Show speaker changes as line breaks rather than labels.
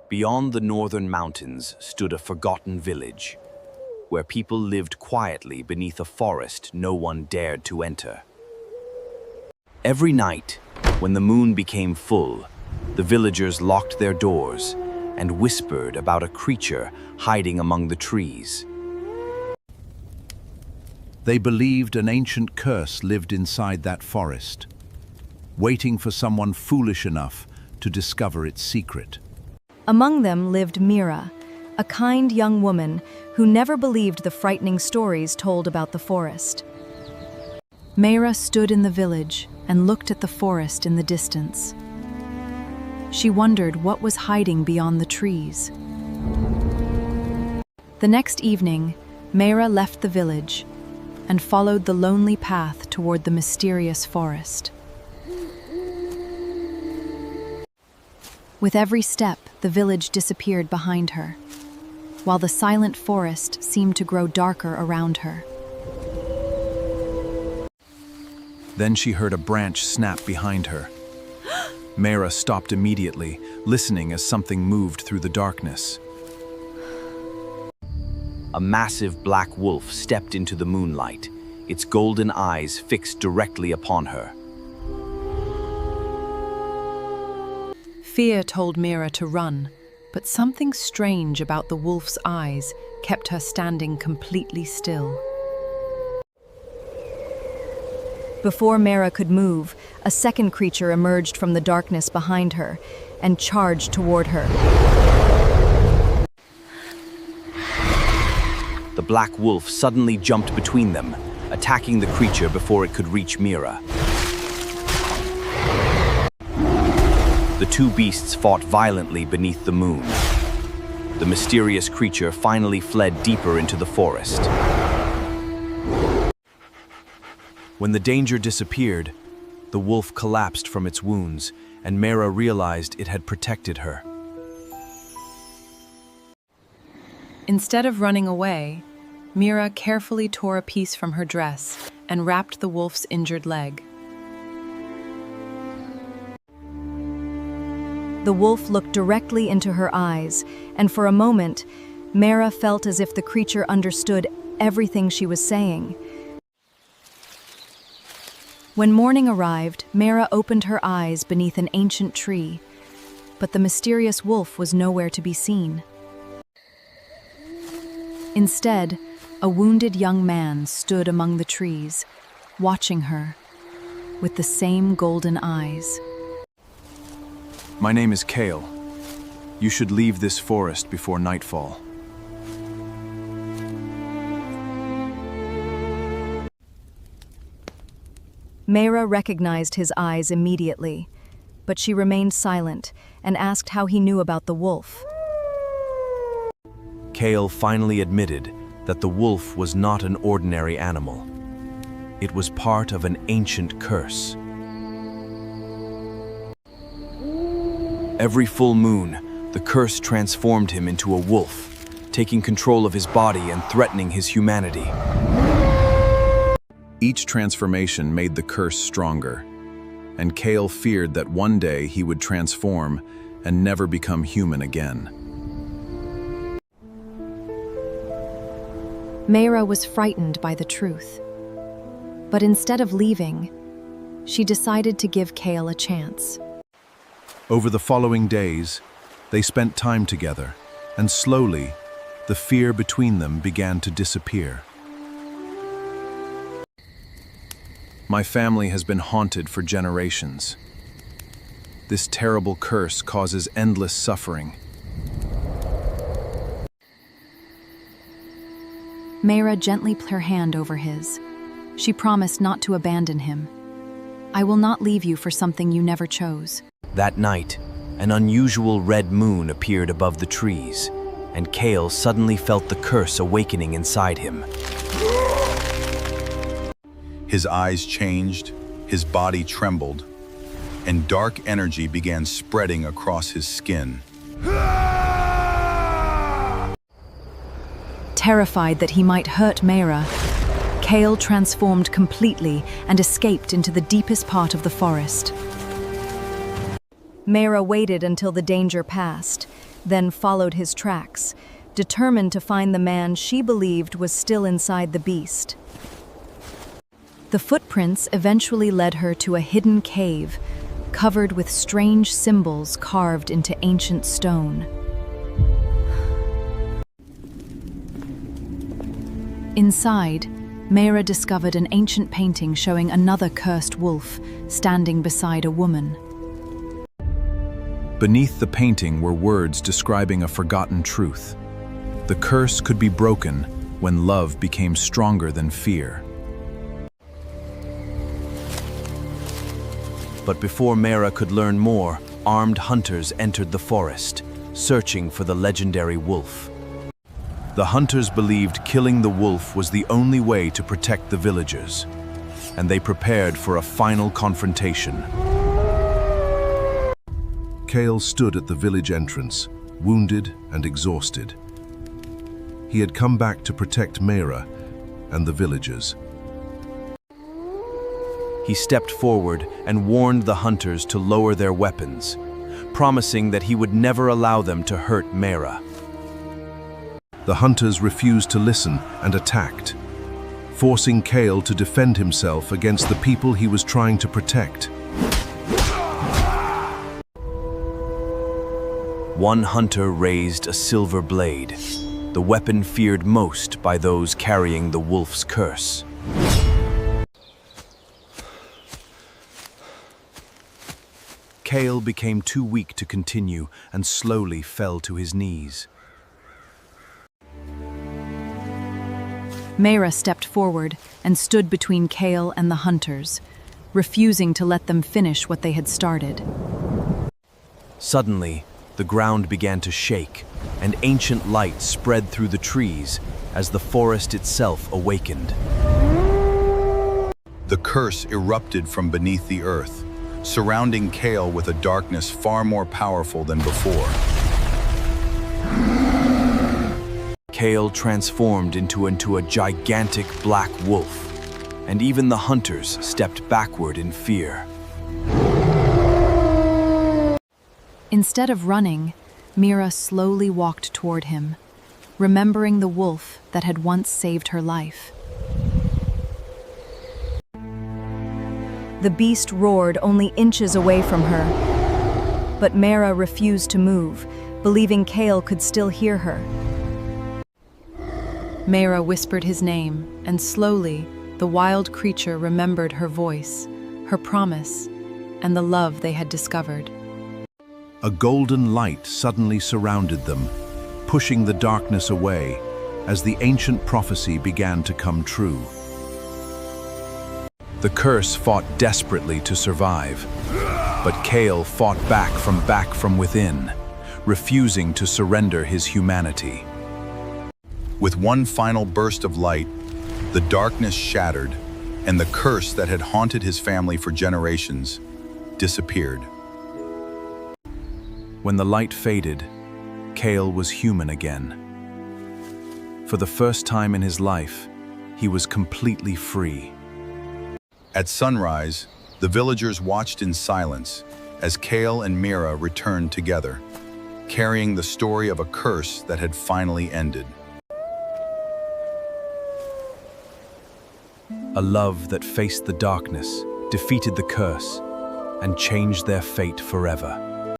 Beyond the northern mountains stood a forgotten village, where people lived quietly beneath a forest no one dared to enter. Every night, when the moon became full, the villagers locked their doors and whispered about a creature hiding among the trees.
They believed an ancient curse lived inside that forest, waiting for someone foolish enough to discover its secret.
Among them lived Meira, a kind young woman who never believed the frightening stories told about the forest. Meira stood in the village and looked at the forest in the distance. She wondered what was hiding beyond the trees. The next evening, Meira left the village and followed the lonely path toward the mysterious forest. With every step, the village disappeared behind her, while the silent forest seemed to grow darker around her.
Then she heard a branch snap behind her. Meira stopped immediately, listening as something moved through the darkness.
A massive black wolf stepped into the moonlight, its golden eyes fixed directly upon her.
Fear told Meira to run, but something strange about the wolf's eyes kept her standing completely still. Before Meira could move, a second creature emerged from the darkness behind her and charged toward her.
The black wolf suddenly jumped between them, attacking the creature before it could reach Meira. The two beasts fought violently beneath the moon. The mysterious creature finally fled deeper into the forest. When the danger disappeared, the wolf collapsed from its wounds, and Meira realized it had protected her.
Instead of running away, Meira carefully tore a piece from her dress and wrapped the wolf's injured leg. The wolf looked directly into her eyes, and for a moment, Meira felt as if the creature understood everything she was saying. When morning arrived, Meira opened her eyes beneath an ancient tree, but the mysterious wolf was nowhere to be seen. Instead, a wounded young man stood among the trees, watching her, with the same golden eyes.
My name is Kael. You should leave this forest before nightfall.
Meira recognized his eyes immediately, but she remained silent and asked how he knew about the wolf.
Kael finally admitted that the wolf was not an ordinary animal. It was part of an ancient curse. Every full moon, the curse transformed him into a wolf, taking control of his body and threatening his humanity.
Each transformation made the curse stronger, and Kael feared that one day he would transform and never become human again.
Meira was frightened by the truth, but instead of leaving, she decided to give Kael a chance.
Over the following days, they spent time together, and slowly, the fear between them began to disappear. My family has been haunted for generations. This terrible curse causes endless suffering.
Meira gently put her hand over his. She promised not to abandon him. I will not leave you for something you never chose.
That night, an unusual red moon appeared above the trees, and Kael suddenly felt the curse awakening inside him.
His eyes changed, his body trembled, and dark energy began spreading across his skin.
Terrified that he might hurt Meira, Kael transformed completely and escaped into the deepest part of the forest. Meira waited until the danger passed, then followed his tracks, determined to find the man she believed was still inside the beast. The footprints eventually led her to a hidden cave, covered with strange symbols carved into ancient stone. Inside, Meira discovered an ancient painting showing another cursed wolf standing beside a woman.
Beneath the painting were words describing a forgotten truth. The curse could be broken when love became stronger than fear.
But before Meira could learn more, armed hunters entered the forest, searching for the legendary wolf.
The hunters believed killing the wolf was the only way to protect the villagers, and they prepared for a final confrontation. Kael stood at the village entrance, wounded and exhausted. He had come back to protect Meira and the villagers.
He stepped forward and warned the hunters to lower their weapons, promising that he would never allow them to hurt Meira.
The hunters refused to listen and attacked, forcing Kael to defend himself against the people he was trying to protect.
One hunter raised a silver blade, the weapon feared most by those carrying the wolf's curse. Kael became too weak to continue and slowly fell to his knees.
Meira stepped forward and stood between Kael and the hunters, refusing to let them finish what they had started.
Suddenly, the ground began to shake, and ancient light spread through the trees as the forest itself awakened.
The curse erupted from beneath the earth, surrounding Kael with a darkness far more powerful than before.
Kael transformed into a gigantic black wolf, and even the hunters stepped backward in fear.
Instead of running, Meira slowly walked toward him, remembering the wolf that had once saved her life. The beast roared only inches away from her, but Meira refused to move, believing Kael could still hear her. Meira whispered his name, and slowly, the wild creature remembered her voice, her promise, and the love they had discovered.
A golden light suddenly surrounded them, pushing the darkness away as the ancient prophecy began to come true. The curse fought desperately to survive, but Kael fought back from within, refusing to surrender his humanity.
With one final burst of light, the darkness shattered, and the curse that had haunted his family for generations disappeared.
When the light faded, Kael was human again. For the first time in his life, he was completely free.
At sunrise, the villagers watched in silence as Kael and Meira returned together, carrying the story of a curse that had finally ended.
A love that faced the darkness, defeated the curse, and changed their fate forever.